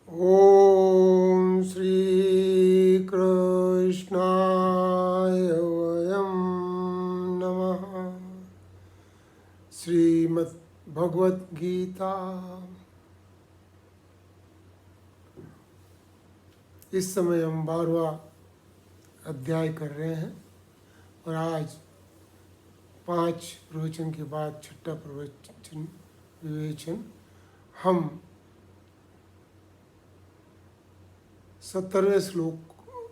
ओम श्री कृष्णाय वयं नमः। श्रीमद् भगवत गीता। इस समय हम 12वां अध्याय कर रहे हैं और आज 5 प्रवचन के बाद छठा प्रवचन विवेचन हम 17वें श्लोक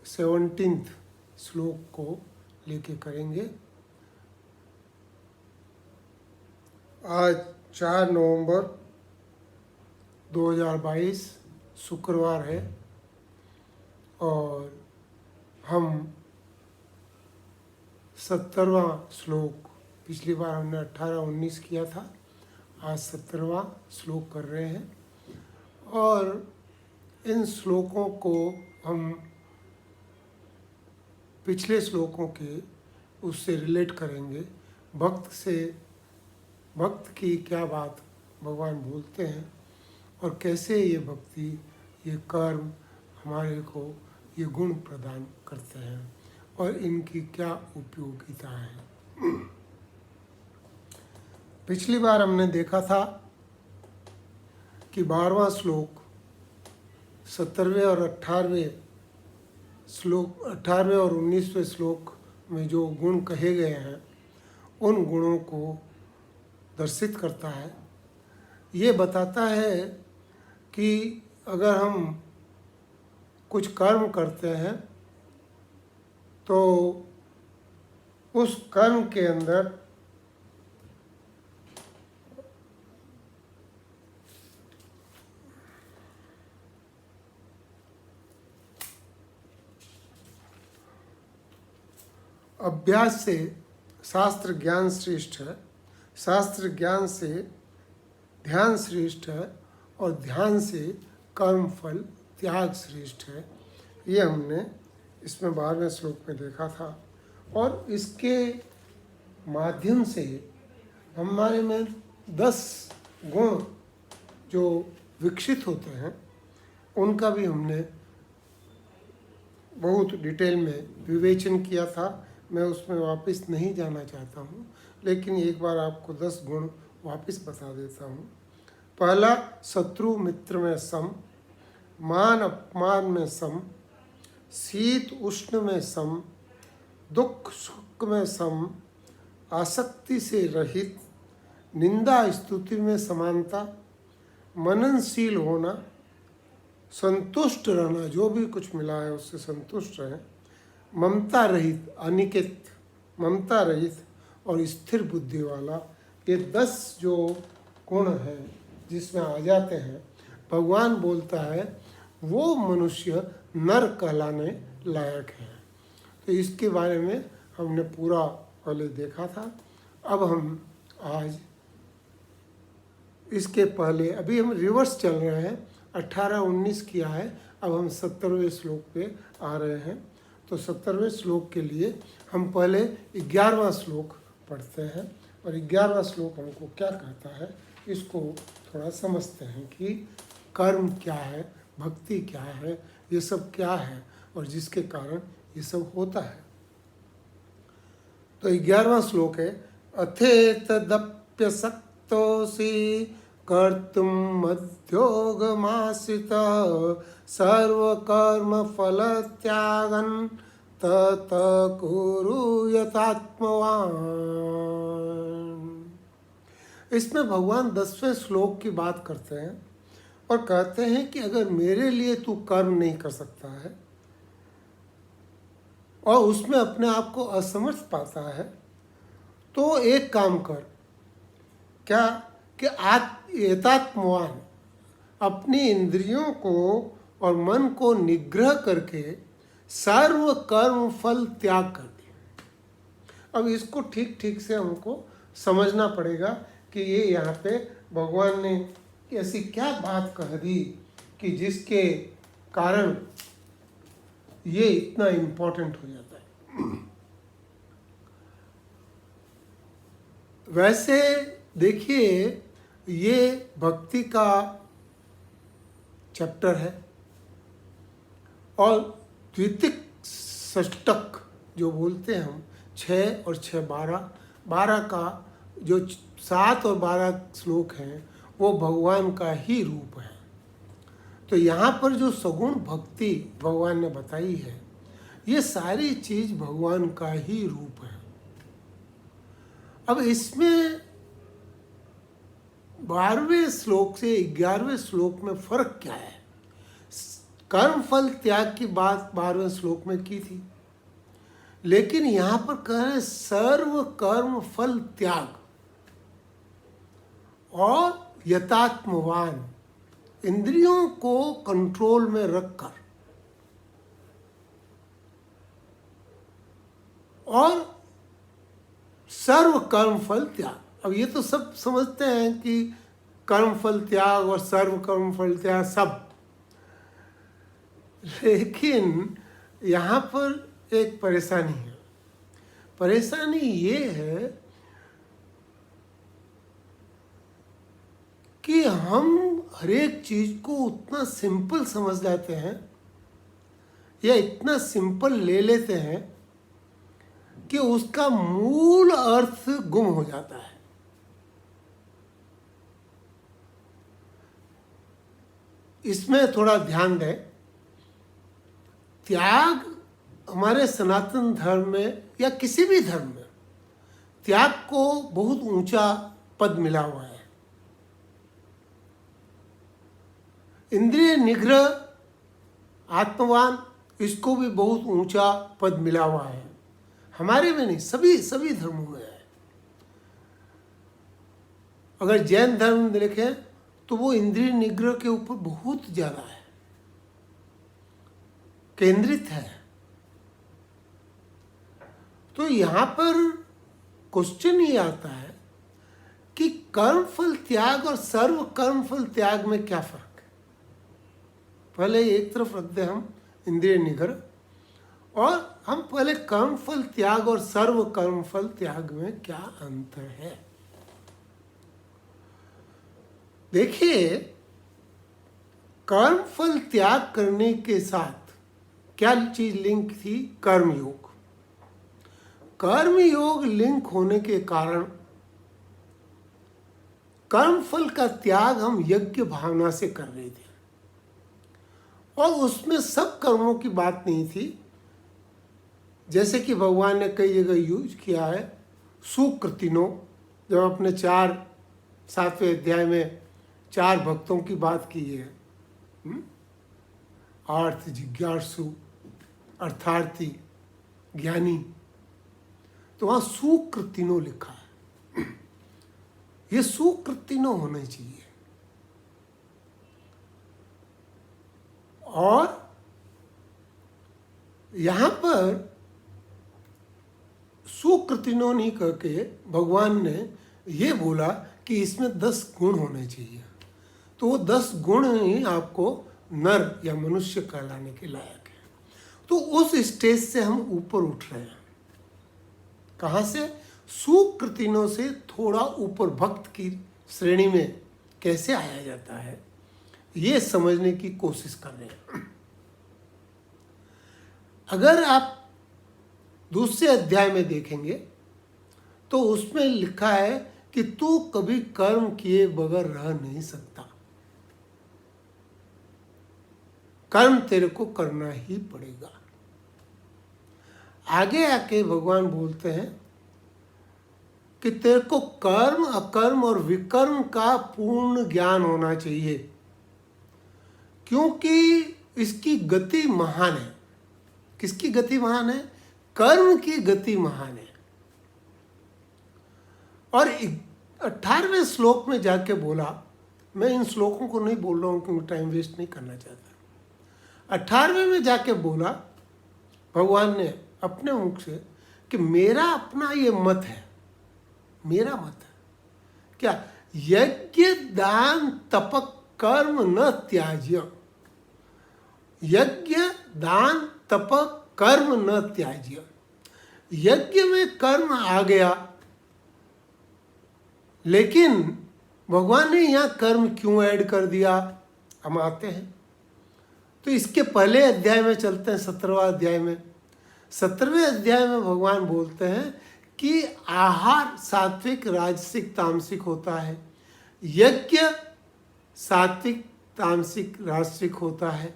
17th श्लोक को लेके करेंगे। आज 4 नवंबर 2022 शुक्रवार है और हम 70वां श्लोक, पिछली बार हमने 18-19 किया था, आज 70वां श्लोक कर रहे हैं और इन श्लोकों को हम पिछले श्लोकों के उससे रिलेट करेंगे। भक्त की क्या बात भगवान बोलते हैं और कैसे ये भक्ति, ये कर्म हमारे को ये गुण प्रदान करते हैं और इनकी क्या उपयोगिता है। पिछली बार हमने देखा था कि 12वां श्लोक 17वें और 18वें श्लोक, 18वें और 19वें श्लोक में जो गुण कहे गए हैं उन गुणों को दर्शित करता है। ये बताता है कि अगर हम कुछ कर्म करते हैं तो उस कर्म के अंदर अभ्यास से शास्त्र ज्ञान श्रेष्ठ है, शास्त्र ज्ञान से ध्यान श्रेष्ठ है और ध्यान से कर्म फल त्याग श्रेष्ठ है। ये हमने इसमें 12वें श्लोक में देखा था और इसके माध्यम से हमारे में 10 गुण जो विकसित होते हैं उनका भी हमने बहुत डिटेल में विवेचन किया था। मैं उसमें वापस नहीं जाना चाहता हूँ, लेकिन एक बार आपको 10 गुण वापस बता देता हूँ। पहला, शत्रु मित्र में सम, मान अपमान में सम, शीत उष्ण में सम, दुख सुख में सम, आसक्ति से रहित, निंदा स्तुति में समानता, मननशील होना, संतुष्ट रहना, जो भी कुछ मिला है उससे संतुष्ट रहें, ममता रहित, अनिकेत, ममता रहित और स्थिर बुद्धि वाला। ये 10 जो गुण हैं जिसमें आ जाते हैं, भगवान बोलता है वो मनुष्य नर कहलाने लायक है। तो इसके बारे में हमने पूरा पहले देखा था। अब हम आज इसके पहले, अभी हम रिवर्स चल रहे हैं, 18-19 किया है, अब हम 70वें श्लोक पे आ रहे हैं। तो 70वें श्लोक के लिए हम पहले 11वां श्लोक पढ़ते हैं और 11वां श्लोक हमको क्या कहता है इसको थोड़ा समझते हैं कि कर्म क्या है, भक्ति क्या है, ये सब क्या है और जिसके कारण ये सब होता है। तो 11वां श्लोक है, अथेतदप्यसक्तोऽसि कर्तुं मध्योगमाश्रितः सर्वकर्मफलत्यागं तत कुरु यथात्मवान्। इसमें भगवान 10वें श्लोक की बात करते हैं और कहते हैं कि अगर मेरे लिए तू कर्म नहीं कर सकता है और उसमें अपने आप को असमर्थ पाता है तो एक काम कर, क्या कि यथात्मवान, अपनी इंद्रियों को और मन को निग्रह करके सर्व कर्म फल त्याग कर दे। अब इसको ठीक ठीक से हमको समझना पड़ेगा कि ये यहाँ पे भगवान ने ऐसी क्या बात कह दी कि जिसके कारण ये इतना इम्पोर्टेंट हो जाता है। वैसे देखिए, ये भक्ति का चैप्टर है और द्वितीय षष्टक जो बोलते हैं हम, 6 और 6 12, 12 का जो 7 और 12 श्लोक हैं वो भगवान का ही रूप है। तो यहाँ पर जो सगुण भक्ति भगवान ने बताई है, ये सारी चीज भगवान का ही रूप है। अब इसमें 12वें श्लोक से 11वें श्लोक में फर्क क्या है? कर्म फल त्याग की बात 12वें श्लोक में की थी, लेकिन यहां पर कह रहे सर्व कर्म फल त्याग और यथात्मवान, इंद्रियों को कंट्रोल में रखकर और सर्व कर्म फल त्याग। अब ये तो सब समझते हैं कि कर्म फल त्याग और सर्व कर्म फल त्याग सब, लेकिन यहाँ पर एक परेशानी है। परेशानी ये है कि हम हर एक चीज को उतना सिंपल समझ जाते हैं या इतना सिंपल ले लेते हैं कि उसका मूल अर्थ गुम हो जाता है। इसमें थोड़ा ध्यान दें। त्याग हमारे सनातन धर्म में या किसी भी धर्म में त्याग को बहुत ऊंचा पद मिला हुआ है। इंद्रिय निग्रह, आत्मवान, इसको भी बहुत ऊंचा पद मिला हुआ है। हमारे में नहीं, सभी धर्मों में है। अगर जैन धर्म देखें तो वो इंद्रिय निग्रह के ऊपर बहुत ज्यादा है, केंद्रित है। तो यहां पर क्वेश्चन ये आता है कि कर्म फल त्याग और सर्व कर्म फल त्याग में क्या फर्क है? पहले एक तरफ रखते हैं हम इंद्रिय निग्रह, और हम पहले कर्म फल त्याग और सर्व कर्म फल त्याग में क्या अंतर है। देखिए, कर्म फल त्याग करने के साथ क्या चीज लिंक थी? कर्म योग। कर्म योग लिंक होने के कारण कर्म फल का त्याग हम यज्ञ भावना से कर रहे थे, और उसमें सब कर्मों की बात नहीं थी। जैसे कि भगवान ने कई जगह यूज किया है सुकृतिनो, जब अपने 7वें अध्याय में 4 भक्तों की बात की है, अर्थ जिज्ञासु, अर्थार्थी, ज्ञानी, तो वहां सुकृतिनो लिखा है। ये सुकृतिनो होना चाहिए। और यहां पर सुकृतिनो नहीं करके भगवान ने ये बोला कि इसमें 10 गुण होने चाहिए। तो वो 10 गुण ही आपको नर या मनुष्य कहलाने के लायक है। तो उस स्टेज से हम ऊपर उठ रहे हैं। कहाँ से? सुकृतिनों से थोड़ा ऊपर भक्त की श्रेणी में कैसे आया जाता है, ये समझने की कोशिश कर रहे हैं। अगर आप दूसरे अध्याय में देखेंगे तो उसमें लिखा है कि तू कभी कर्म किए बगैर रह नहीं सकता, कर्म तेरे को करना ही पड़ेगा। आगे आके भगवान बोलते हैं कि तेरे को कर्म, अकर्म और विकर्म का पूर्ण ज्ञान होना चाहिए, क्योंकि इसकी गति महान है। किसकी गति महान है? कर्म की गति महान है। और 18वें श्लोक में जाके बोला, मैं इन श्लोकों को नहीं बोल रहा हूं क्योंकि टाइम वेस्ट नहीं करना चाहता। 18वें में जाके बोला भगवान ने अपने मुख से कि मेरा अपना ये मत है, मेरा मत है क्या? यज्ञ दान तप कर्म न त्याज्य। यज्ञ दान तप कर्म न त्याज्य। यज्ञ में कर्म आ गया, लेकिन भगवान ने यहां कर्म क्यों ऐड कर दिया? हम आते हैं। तो इसके पहले अध्याय में चलते हैं, 17वां अध्याय में। 17वें अध्याय में भगवान बोलते हैं कि आहार सात्विक राजसिक तामसिक होता है, यज्ञ सात्विक तामसिक राजसिक होता है,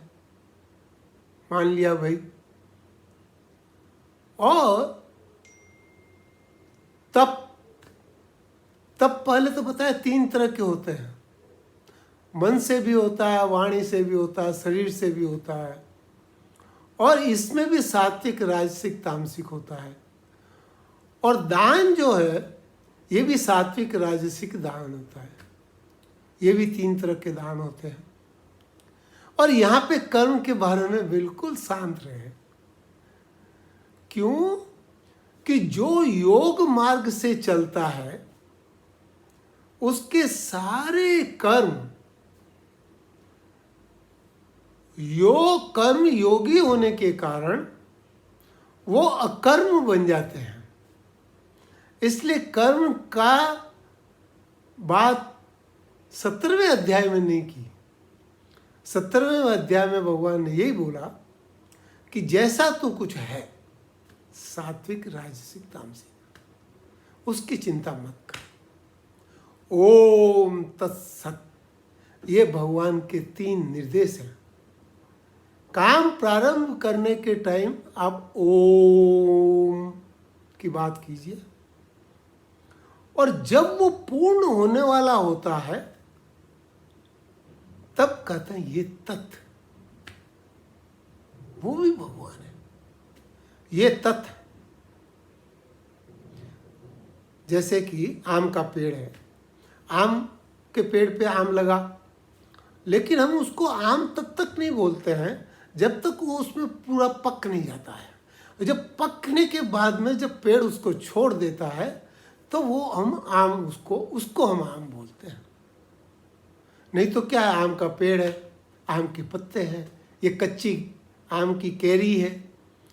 मान लिया भाई। और तब पहले तो बताया 3 तरह के होते हैं, मन से भी होता है, वाणी से भी होता है, शरीर से भी होता है, और इसमें भी सात्विक राजसिक तामसिक होता है। और दान जो है ये भी सात्विक राजसिक दान होता है, ये भी 3 तरह के दान होते हैं। और यहाँ पे कर्म के बारे में बिल्कुल शांत रहे। क्यों? कि जो योग मार्ग से चलता है उसके सारे कर्म कर्म योगी होने के कारण वो अकर्म बन जाते हैं। इसलिए कर्म का बात 17वें अध्याय में नहीं की। 17वें अध्याय में भगवान ने यही बोला कि जैसा तू कुछ है सात्विक राजसिक तामसिक, उसकी चिंता मत कर। ओम तत्सत, ये भगवान के 3 निर्देश हैं। काम प्रारंभ करने के टाइम आप ओम की बात कीजिए, और जब वो पूर्ण होने वाला होता है तब कहते हैं ये तत्, वो भी भगवान है। ये तत्, जैसे कि आम का पेड़ है, आम के पेड़ पे आम लगा, लेकिन हम उसको आम तब तक नहीं बोलते हैं जब तक वो उसमें पूरा पक नहीं जाता है। जब पकने के बाद में जब पेड़ उसको छोड़ देता है तो वो हम आम उसको हम आम बोलते हैं। नहीं तो क्या है, आम का पेड़ है, आम के पत्ते हैं, ये कच्ची आम की कैरी है,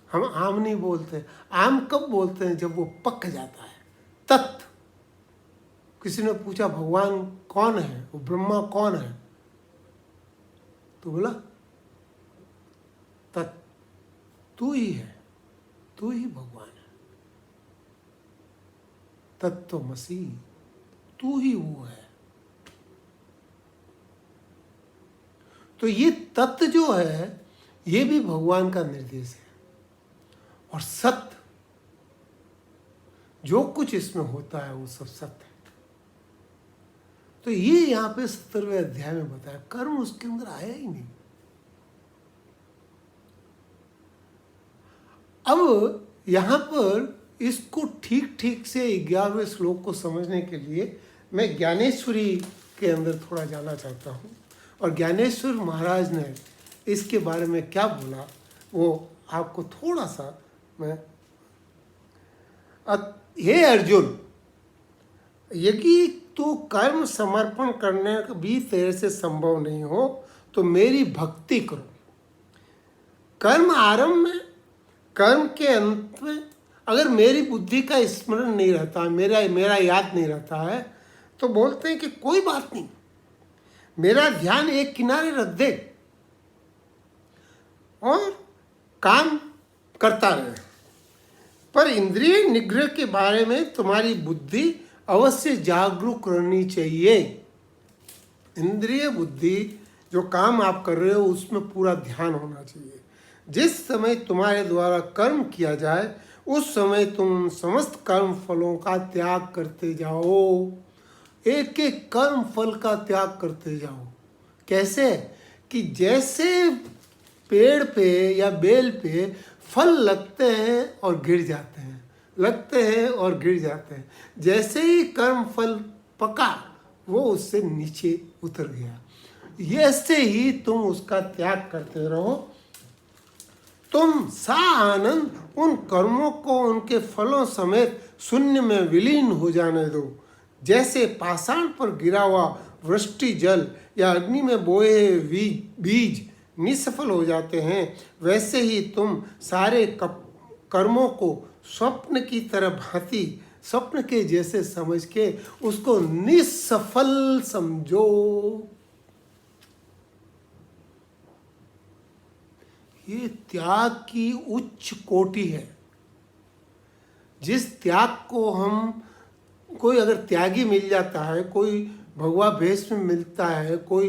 हम आम नहीं बोलते। आम कब बोलते हैं? जब वो पक जाता है। तत्, किसी ने पूछा भगवान कौन है, वो ब्रह्मा कौन है, तो बोला तत्, तू ही है, तू ही भगवान है। तत्त्वमसि, तू ही वो है। तो ये तत्व जो है ये भी भगवान का निर्देश है। और सत्य, जो कुछ इसमें होता है वो सब सत्य है। तो ये यहाँ पे 17वें अध्याय में बताया, कर्म उसके अंदर आया ही नहीं। अब यहाँ पर इसको ठीक ठीक से 11वें श्लोक को समझने के लिए मैं ज्ञानेश्वरी के अंदर थोड़ा जाना चाहता हूँ। और ज्ञानेश्वर महाराज ने इसके बारे में क्या बोला वो आपको थोड़ा सा मैं हे अर्जुन, यदि तो कर्म समर्पण करने भी तेरे से संभव नहीं हो तो मेरी भक्ति करो। कर्म आरंभ में, कर्म के अंत में अगर मेरी बुद्धि का स्मरण नहीं रहता, मेरा याद नहीं रहता है, तो बोलते हैं कि कोई बात नहीं, मेरा ध्यान एक किनारे रख दे और काम करता रहे। पर इंद्रिय निग्रह के बारे में तुम्हारी बुद्धि अवश्य जागरूक रहनी चाहिए। इंद्रिय बुद्धि जो काम आप कर रहे हो उसमें पूरा ध्यान होना चाहिए। जिस समय तुम्हारे द्वारा कर्म किया जाए उस समय तुम समस्त कर्म फलों का त्याग करते जाओ। एक एक कर्म फल का त्याग करते जाओ। कैसे? कि जैसे पेड़ पे या बेल पे फल लगते हैं और गिर जाते हैं, लगते हैं और गिर जाते हैं, जैसे ही कर्म फल पका वो उससे नीचे उतर गया। ऐसे ही तुम उसका त्याग करते रहो। तुम सा आनंद उन कर्मों को उनके फलों समेत शून्य में विलीन हो जाने दो। जैसे पाषाण पर गिरा हुआ वृष्टि जल या अग्नि में बोए बीज निष्फल हो जाते हैं, वैसे ही तुम सारे कर्मों को स्वप्न की तरह भांति स्वप्न के जैसे समझ के उसको निष्फल समझो। ये त्याग की उच्च कोटि है। जिस त्याग को हम, कोई अगर त्यागी मिल जाता है, कोई भगवा भेष में मिलता है, कोई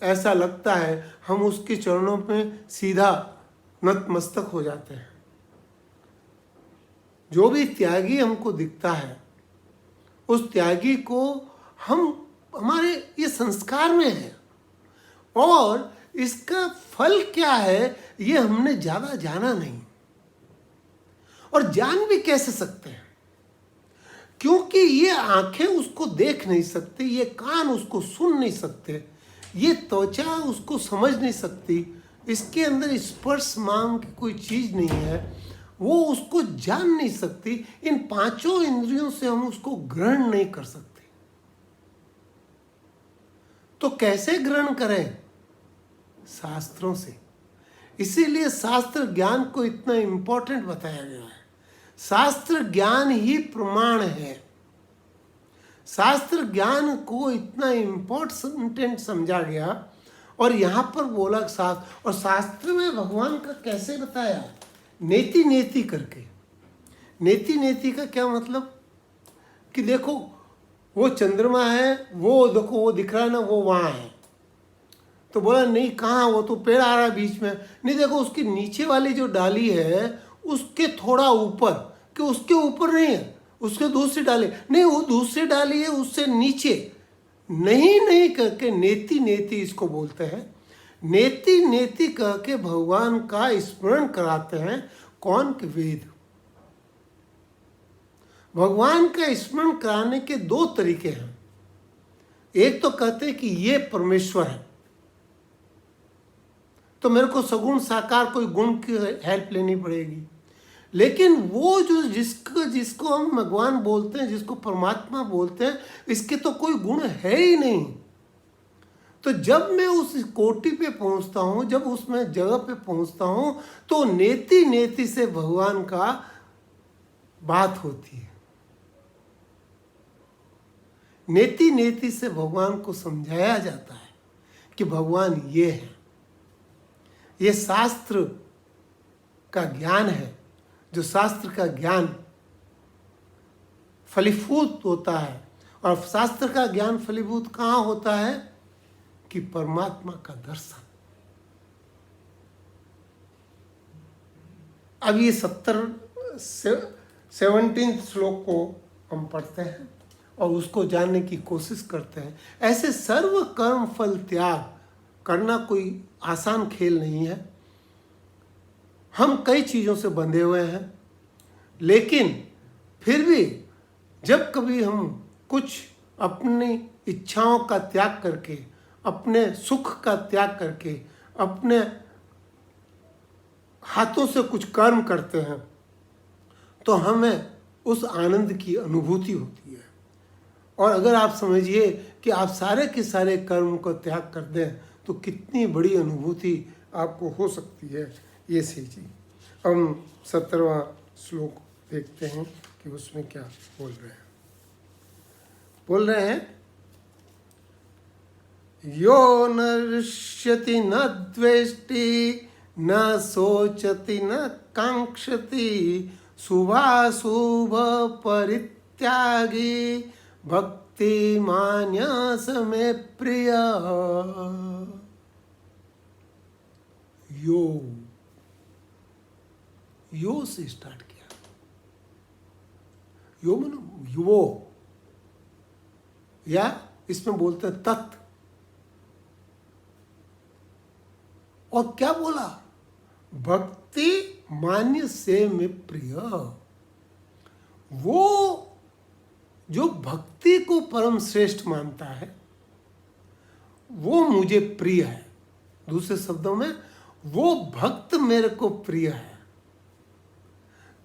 ऐसा लगता है, हम उसके चरणों में सीधा नतमस्तक हो जाते हैं। जो भी त्यागी हमको दिखता है, उस त्यागी को हमारे ये संस्कार में है, और इसका फल क्या है ये हमने ज़्यादा जाना नहीं। और जान भी कैसे सकते हैं, क्योंकि ये आंखें उसको देख नहीं सकती, ये कान उसको सुन नहीं सकते, ये त्वचा उसको समझ नहीं सकती, इसके अंदर स्पर्श नाम की कोई चीज़ नहीं है, वो उसको जान नहीं सकती। इन पांचों इंद्रियों से हम उसको ग्रहण नहीं कर सकते। तो कैसे ग्रहण करें? शास्त्रों से। इसीलिए शास्त्र ज्ञान को इतना इंपॉर्टेंट बताया गया है। शास्त्र ज्ञान ही प्रमाण है। शास्त्र ज्ञान को इतना इम्पोर्टेंट समझा गया, और यहाँ पर बोला शास्त्र, और शास्त्र में भगवान का कैसे बताया? नेति नेति करके। नेति नेति का क्या मतलब? कि देखो वो चंद्रमा है, वो देखो वो दिख रहा है ना, वो वहाँ है। तो बोला नहीं, कहाँ? वो तो पेड़ आ रहा है बीच में। नहीं, देखो उसकी नीचे वाली जो डाली है उसके थोड़ा ऊपर, कि उसके ऊपर नहीं है, उसके दूसरी डाली नहीं, वो दूसरी डाली है उससे नीचे। नहीं नहीं करके नेति नेति इसको बोलते हैं। नेति नेति कह के भगवान का स्मरण कराते हैं। कौन? के वेद। भगवान का स्मरण कराने के दो तरीके हैं। एक तो कहते हैं कि ये परमेश्वर है, तो मेरे को सगुण साकार कोई गुण की हेल्प लेनी पड़ेगी। लेकिन वो जो जिसको हम भगवान बोलते हैं, जिसको परमात्मा बोलते हैं, इसके तो कोई गुण है ही नहीं। तो जब मैं उस कोटि पे पहुंचता हूं, जब उसमें जगह पे पहुंचता हूं, तो नेति नेति से भगवान का बात होती है। नेति नेति से भगवान को समझाया जाता है कि भगवान ये है। ये शास्त्र का ज्ञान है। जो शास्त्र का ज्ञान फलीभूत होता है, और शास्त्र का ज्ञान फलीभूत कहाँ होता है? कि परमात्मा का दर्शन। अब ये 17 श्लोक को हम पढ़ते हैं और उसको जानने की कोशिश करते हैं। ऐसे सर्व कर्म फल त्याग करना कोई आसान खेल नहीं है। हम कई चीज़ों से बंधे हुए हैं, लेकिन फिर भी जब कभी हम कुछ अपनी इच्छाओं का त्याग करके, अपने सुख का त्याग करके, अपने हाथों से कुछ कर्म करते हैं, तो हमें उस आनंद की अनुभूति होती है। और अगर आप समझिए कि आप सारे के सारे कर्म को त्याग कर दें, तो कितनी बड़ी अनुभूति आपको हो सकती है, ये सीखिए। हम 17वां श्लोक देखते हैं कि उसमें क्या बोल रहे हैं। बोल रहे हैं, यो न ऋष्यति न द्वेष्टि न सोचति न कांक्षति शुभाशुभ परित्यागी भक्ति मान्यास में प्रिय। यो से स्टार्ट किया। यो मानो युवो, या इसमें बोलते हैं तत्। और क्या बोला? भक्ति मान्य से में प्रिय। वो जो भक्ति को परम श्रेष्ठ मानता है, वो मुझे प्रिय है। दूसरे शब्दों में, वो भक्त मेरे को प्रिय है।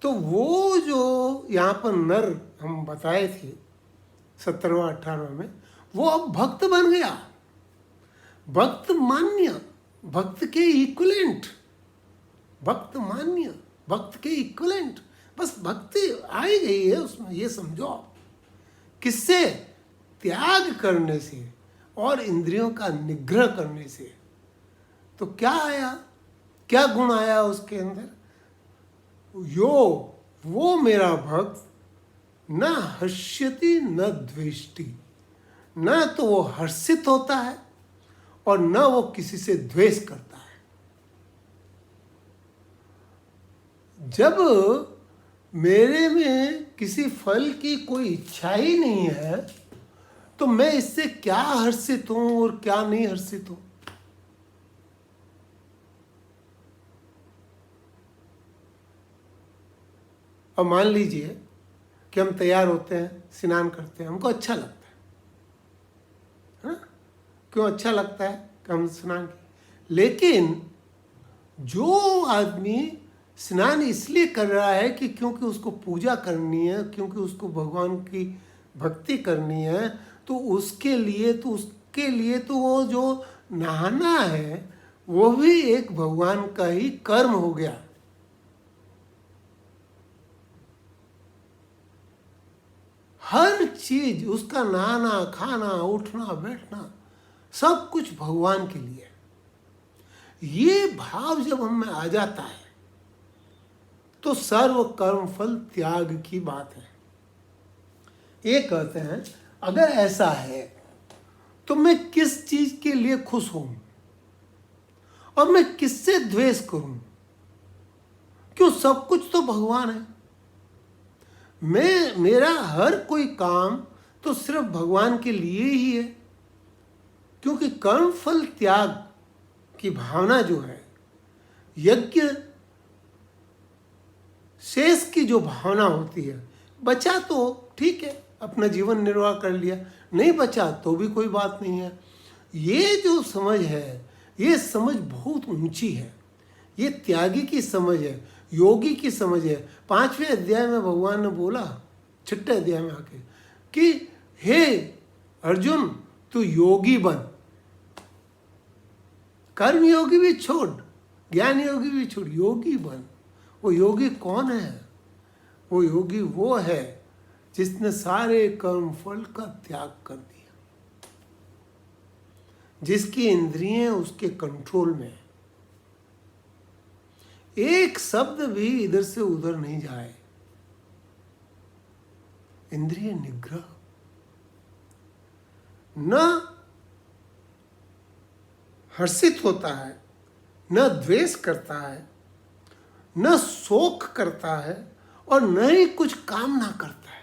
तो वो जो यहाँ पर नर हम बताए थे 17वां 18वां में, वो अब भक्त बन गया। भक्त मान्य, भक्त के इक्विवेलेंट, भक्त मान्य, भक्त के इक्विवेलेंट। बस भक्ति आ ही गई है उसमें, ये समझो। किससे? त्याग करने से और इंद्रियों का निग्रह करने से। तो क्या आया? क्या गुण आया उसके अंदर? यो वो मेरा भक्त न हर्ष्यति न द्वेष्टि, न तो वो हर्षित होता है और न वो किसी से द्वेष करता है। जब मेरे में किसी फल की कोई इच्छा ही नहीं है तो मैं इससे क्या हर्षित हूं और क्या नहीं हर्षित हूं? अब मान लीजिए कि हम तैयार होते हैं, स्नान करते हैं, हमको अच्छा लगता है ना? क्यों अच्छा लगता है कि हम स्नान करें? लेकिन जो आदमी स्नान इसलिए कर रहा है कि क्योंकि उसको पूजा करनी है, क्योंकि उसको भगवान की भक्ति करनी है, तो उसके लिए तो वो जो नहाना है वो भी एक भगवान का ही कर्म हो गया। हर चीज उसका नहाना, खाना, उठना, बैठना सब कुछ भगवान के लिए। ये भाव जब हमें आ जाता है तो सर्व कर्म फल त्याग की बात है। ये कहते हैं अगर ऐसा है तो मैं किस चीज के लिए खुश हूं और मैं किससे द्वेष करूं? क्यों, सब कुछ तो भगवान है। मेरा हर कोई काम तो सिर्फ भगवान के लिए ही है, क्योंकि कर्म फल त्याग की भावना जो है, यज्ञ शेष की जो भावना होती है, बचा तो ठीक है, अपना जीवन निर्वाह कर लिया, नहीं बचा तो भी कोई बात नहीं है। ये जो समझ है, ये समझ बहुत ऊंची है। ये त्यागी की समझ है, योगी की समझ है। 5वें अध्याय में भगवान ने बोला, 6ठे अध्याय में आके, कि हे अर्जुन तू योगी बन। कर्म योगी भी छोड़, ज्ञान योगी भी छोड़, योगी बन। वो योगी कौन है? वो योगी वो है जिसने सारे कर्म फल का त्याग कर दिया, जिसकी इंद्रियां उसके कंट्रोल में है, एक शब्द भी इधर से उधर नहीं जाए। इंद्रिय निग्रह, न हर्षित होता है, न द्वेष करता है, न शोक करता है और न ही कुछ कामना करता है।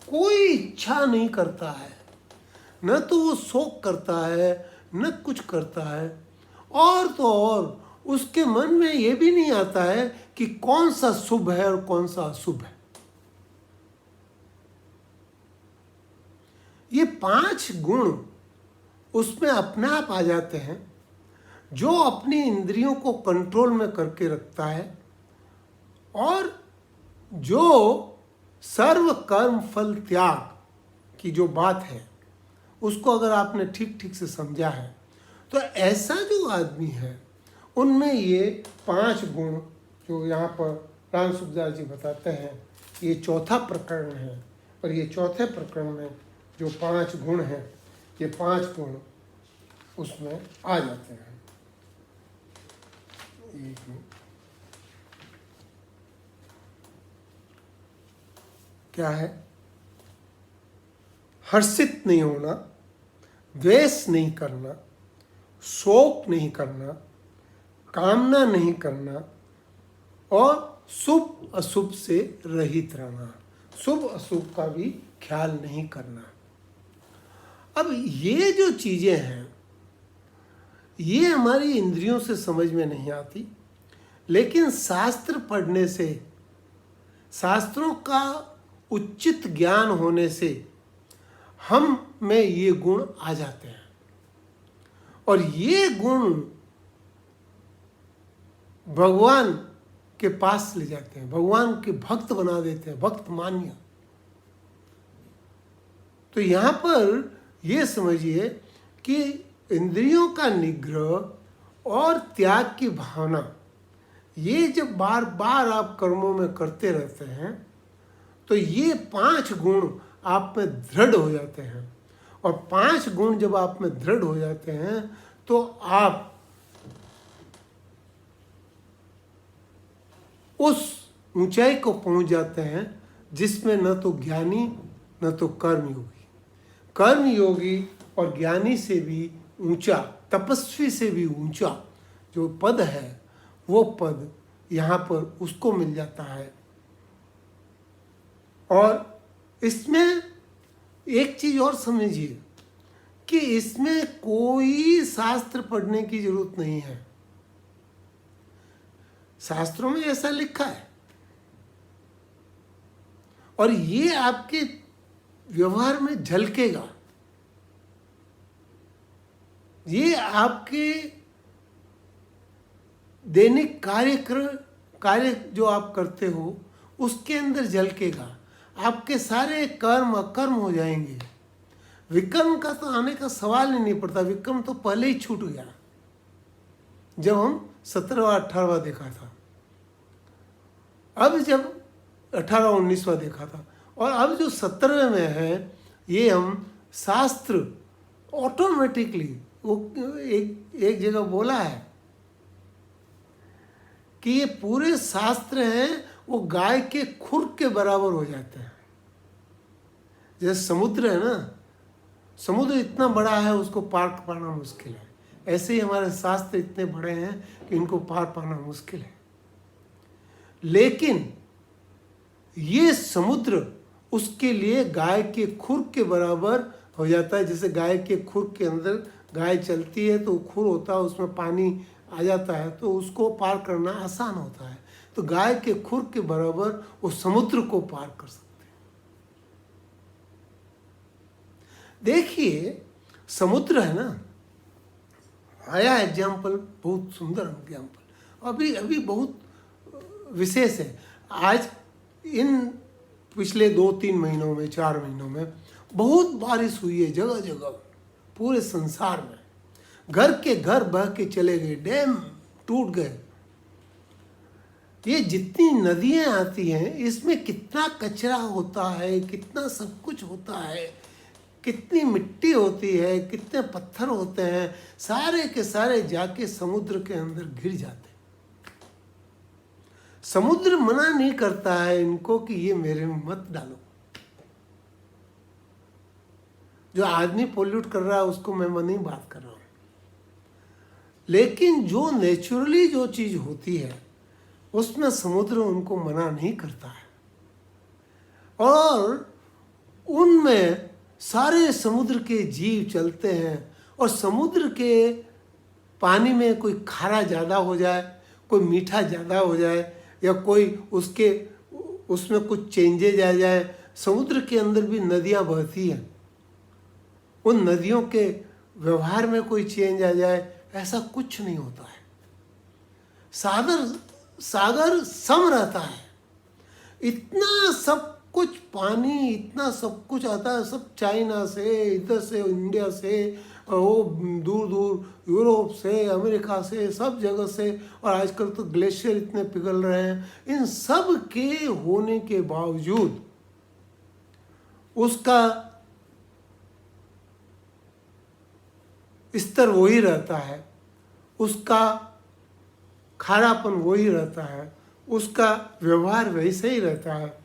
कोई इच्छा नहीं करता है, न तो वो शोक करता है न कुछ करता है। और तो और उसके मन में ये भी नहीं आता है कि कौन सा शुभ है और कौन सा अशुभ है। ये 5 गुण उसमें अपने आप आ जाते हैं, जो अपनी इंद्रियों को कंट्रोल में करके रखता है और जो सर्व कर्म फल त्याग की जो बात है उसको अगर आपने ठीक ठीक से समझा है तो ऐसा जो आदमी है उनमें ये 5 गुण जो यहाँ पर राम सुखदास जी बताते हैं, ये 4था प्रकरण है। और ये 4थे प्रकरण में जो 5 गुण हैं, ये 5 गुण उसमें आ जाते हैं। क्या है? हर्षित नहीं होना, द्वेष नहीं करना, शोक नहीं करना, कामना नहीं करना और शुभ अशुभ से रहित रहना, शुभ अशुभ का भी ख्याल नहीं करना। अब ये जो चीजें हैं ये हमारी इंद्रियों से समझ में नहीं आती, लेकिन शास्त्र पढ़ने से, शास्त्रों का उचित ज्ञान होने से हम में ये गुण आ जाते हैं और ये गुण भगवान के पास ले जाते हैं, भगवान के भक्त बना देते हैं, भक्त मान्य। तो यहाँ पर ये समझिए कि इंद्रियों का निग्रह और त्याग की भावना, ये जब बार बार आप कर्मों में करते रहते हैं तो ये 5 गुण आप में दृढ़ हो जाते हैं। और 5 गुण जब आप में दृढ़ हो जाते हैं तो आप उस ऊंचाई को पहुंच जाते हैं जिसमें न तो ज्ञानी न तो कर्मयोगी, कर्मयोगी और ज्ञानी से भी ऊंचा, तपस्वी से भी ऊंचा जो पद है, वो पद यहाँ पर उसको मिल जाता है। और इसमें एक चीज और समझिए कि इसमें कोई शास्त्र पढ़ने की जरूरत नहीं है। शास्त्रों में ऐसा लिखा है और ये आपके व्यवहार में झलकेगा। ये आपके दैनिक कार्य जो आप करते हो उसके अंदर झलकेगा। आपके सारे कर्म अकर्म हो जाएंगे। विकर्म का तो आने का सवाल ही नहीं पड़ता। विकर्म तो पहले ही छूट गया जब हम 17वां 18वां देखा था। अब जब 18वां 19वां देखा था और अब जो 17वें में है, ये हम शास्त्र ऑटोमेटिकली, वो एक जगह बोला है कि ये पूरे शास्त्र हैं वो गाय के खुर के बराबर हो जाते हैं। जैसे समुद्र है ना, समुद्र इतना बड़ा है उसको पार पाना मुश्किल है, ऐसे ही हमारे शास्त्र इतने बड़े हैं कि इनको पार पाना मुश्किल है। लेकिन ये समुद्र उसके लिए गाय के खुर के बराबर हो जाता है। जैसे गाय के खुर के अंदर गाय चलती है तो खुर होता है, उसमें पानी आ जाता है तो उसको पार करना आसान होता है। तो गाय के खुर के बराबर वो समुद्र को पार कर सकते हैं। देखिए समुद्र है ना, आया एग्जाम्पल, बहुत सुंदर एग्जाम्पल, अभी बहुत विशेष है। आज इन पिछले 2-3 महीनों में, 4 महीनों में बहुत बारिश हुई है जगह जगह पूरे संसार में। घर के घर बह के चले गए, डैम टूट गए। ये जितनी नदियां आती हैं इसमें कितना कचरा होता है, कितना सब कुछ होता है, कितनी मिट्टी होती है, कितने पत्थर होते हैं, सारे के सारे जाके समुद्र के अंदर गिर जाते हैं। समुद्र मना नहीं करता है इनको कि ये मेरे में मत डालो। जो आदमी पोल्यूट कर रहा है उसको मैं नहीं बात कर रहा हूं, लेकिन जो नेचुरली जो चीज होती है उसमें समुद्र उनको मना नहीं करता है। और उनमें सारे समुद्र के जीव चलते हैं। और समुद्र के पानी में कोई खारा ज़्यादा हो जाए, कोई मीठा ज़्यादा हो जाए, या कोई उसमें कुछ चेंजेज आ जाए। समुद्र के अंदर भी नदियाँ बहती हैं, उन नदियों के व्यवहार में कोई चेंज आ जाए, ऐसा कुछ नहीं होता है। सागर सम रहता है। इतना सब कुछ पानी, इतना सब कुछ आता है, सब चाइना से, इधर से, इंडिया से, वो दूर दूर यूरोप से, अमेरिका से, सब जगह से। और आजकल तो ग्लेशियर इतने पिघल रहे हैं। इन सब के होने के बावजूद उसका स्तर वही रहता है, उसका खारापन वही रहता है, उसका व्यवहार वैसे ही रहता है,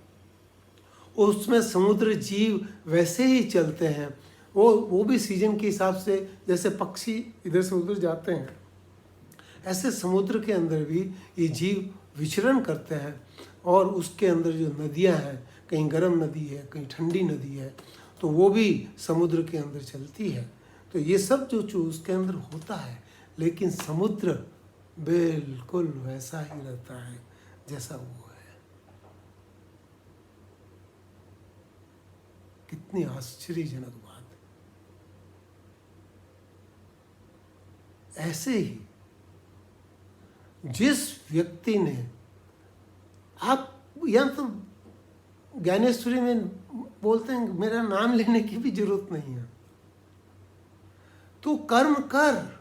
उसमें समुद्र जीव वैसे ही चलते हैं। वो भी सीजन के हिसाब से, जैसे पक्षी इधर से उधर जाते हैं, ऐसे समुद्र के अंदर भी ये जीव विचरण करते हैं। और उसके अंदर जो नदियां हैं, कहीं गर्म नदी है, कहीं ठंडी नदी है, तो वो भी समुद्र के अंदर चलती है। तो ये सब जो उसके अंदर होता है, लेकिन समुद्र बिल्कुल वैसा ही रहता है जैसा वो है। कितनी आश्चर्यजनक बात है। ऐसे ही जिस व्यक्ति ने, आप यहाँ तो ज्ञानेश्वरी में बोलते हैं मेरा नाम लेने की भी जरूरत नहीं है, तू कर्म कर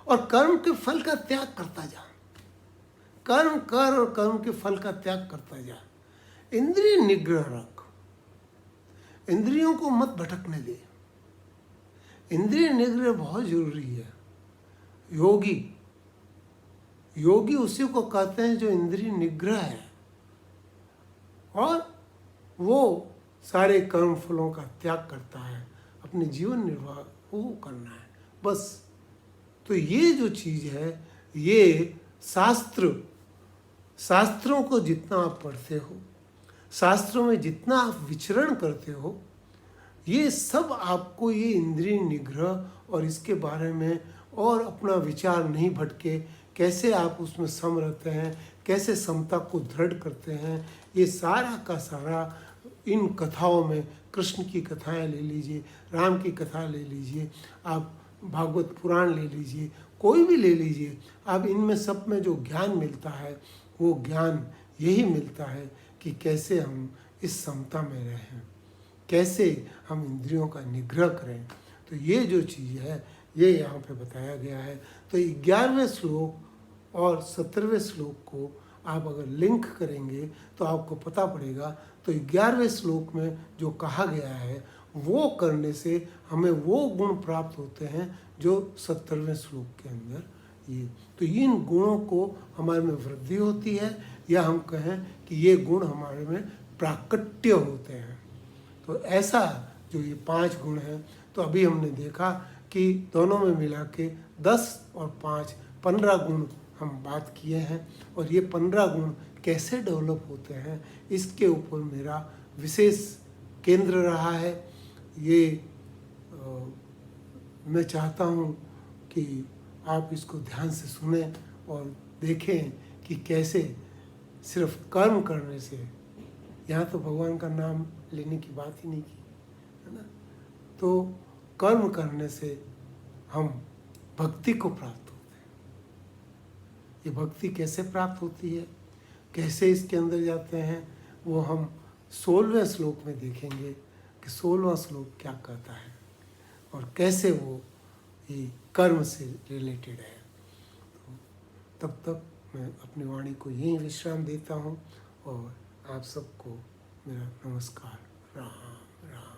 और कर्म के फल का त्याग करता जा। कर्म कर और कर्म के फल का त्याग करता जा। इंद्रिय निग्रह रख, इंद्रियों को मत भटकने दे। इंद्रिय निग्रह बहुत जरूरी है। योगी उसी को कहते हैं जो इंद्रिय निग्रह है और वो सारे कर्म फलों का त्याग करता है, अपने जीवन निर्वाह वो करना है बस। तो ये जो चीज़ है, ये शास्त्रों को जितना आप पढ़ते हो, शास्त्रों में जितना आप विचरण करते हो, ये सब आपको ये इंद्रिय निग्रह और इसके बारे में और अपना विचार नहीं भटके, कैसे आप उसमें सम रहते हैं, कैसे समता को दृढ़ करते हैं, ये सारा का सारा इन कथाओं में, कृष्ण की कथाएं ले लीजिए, राम की कथा ले लीजिए, आप भागवत पुराण ले लीजिए, कोई भी ले लीजिए, आप इनमें सब में जो ज्ञान मिलता है वो ज्ञान यही मिलता है कि कैसे हम इस समता में रहें, कैसे हम इंद्रियों का निग्रह करें। तो ये जो चीज़ है ये यहाँ पे बताया गया है। तो 11वें श्लोक और 17वें श्लोक को आप अगर लिंक करेंगे तो आपको पता पड़ेगा। तो 11वें श्लोक में जो कहा गया है वो करने से हमें वो गुण प्राप्त होते हैं जो 17वें श्लोक के अंदर ये। तो इन गुणों को हमारे में वृद्धि होती है, या हम कहें कि ये गुण हमारे में प्राकट्य होते हैं। तो ऐसा जो ये 5 गुण हैं, तो अभी हमने देखा कि दोनों में मिला के 10 और 5 15 गुण हम बात किए हैं, और ये 15 गुण कैसे डेवलप होते हैं इसके ऊपर मेरा विशेष केंद्र रहा है। ये मैं चाहता हूँ कि आप इसको ध्यान से सुने और देखें कि कैसे सिर्फ कर्म करने से, यहाँ तो भगवान का नाम लेने की बात ही नहीं की है ना, तो कर्म करने से हम भक्ति को प्राप्त होते हैं। ये भक्ति कैसे प्राप्त होती है, कैसे इसके अंदर जाते हैं, वो हम 16वें श्लोक में देखेंगे कि 16वां श्लोक क्या कहता है और कैसे वो ये कर्म से रिलेटेड है। तो तब तक मैं अपनी वाणी को यहीं विश्राम देता हूँ और आप सबको मेरा नमस्कार। राम राम।